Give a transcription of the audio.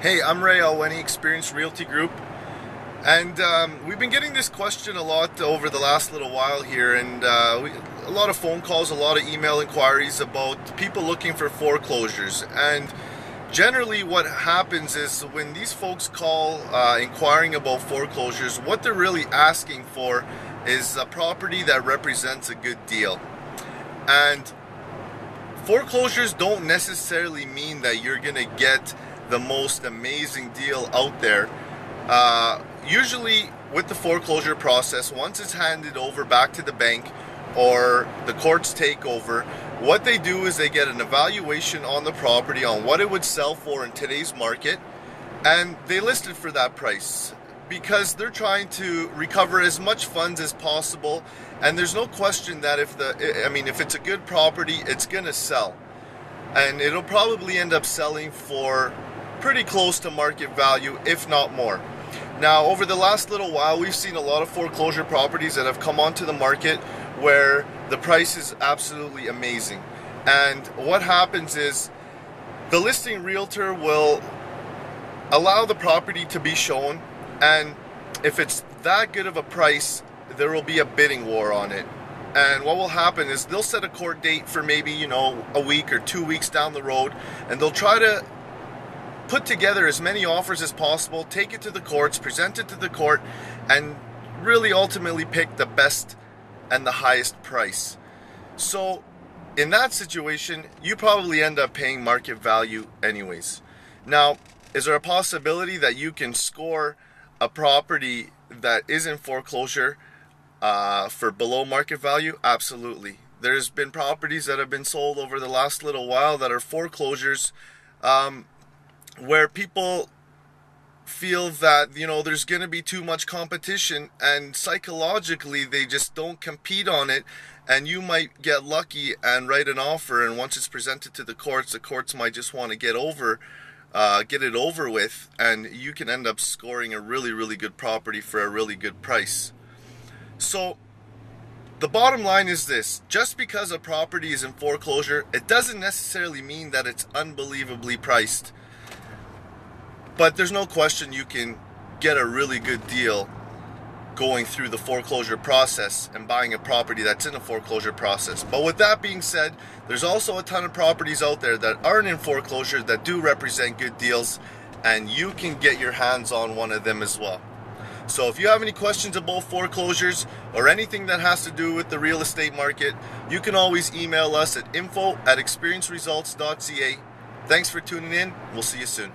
Hey, I'm Elwenni, Experienced Realty Group, and we've been getting this question a lot over the last little while here, and a lot of phone calls, a lot of email inquiries about people looking for foreclosures. And generally what happens is when these folks call inquiring about foreclosures, what they're really asking for is a property that represents a good deal. And foreclosures don't necessarily mean that you're going to get the most amazing deal out there. Usually with the foreclosure process, once it's handed over back to the bank or the courts take over, what they do is they get an evaluation on the property on what it would sell for in today's market, and they list it for that price because they're trying to recover as much funds as possible. And there's no question that if it's a good property, it's gonna sell, and it'll probably end up selling for pretty close to market value, if not more. Now, over the last little while, we've seen a lot of foreclosure properties that have come onto the market where the price is absolutely amazing. And what happens is the listing realtor will allow the property to be shown, and if it's that good of a price, there will be a bidding war on it. And what will happen is they'll set a court date for maybe, a week or 2 weeks down the road, and they'll try to put together as many offers as possible, take it to the courts, present it to the court, and really ultimately pick the best and the highest price. So in that situation, you probably end up paying market value anyways. Now, is there a possibility that you can score a property that is in foreclosure for below market value? Absolutely. There's been properties that have been sold over the last little while that are foreclosures, where people feel that there's going to be too much competition, and psychologically they just don't compete on it, and you might get lucky and write an offer, and once it's presented to the courts might just want to get it over with, and you can end up scoring a really good property for a really good price. So the bottom line is this: just because a property is in foreclosure, it doesn't necessarily mean that it's unbelievably priced. But there's no question you can get a really good deal going through the foreclosure process and buying a property that's in a foreclosure process. But with that being said, there's also a ton of properties out there that aren't in foreclosure that do represent good deals, and you can get your hands on one of them as well. So if you have any questions about foreclosures or anything that has to do with the real estate market, you can always email us at info@experienceresults.ca. Thanks for tuning in. We'll see you soon.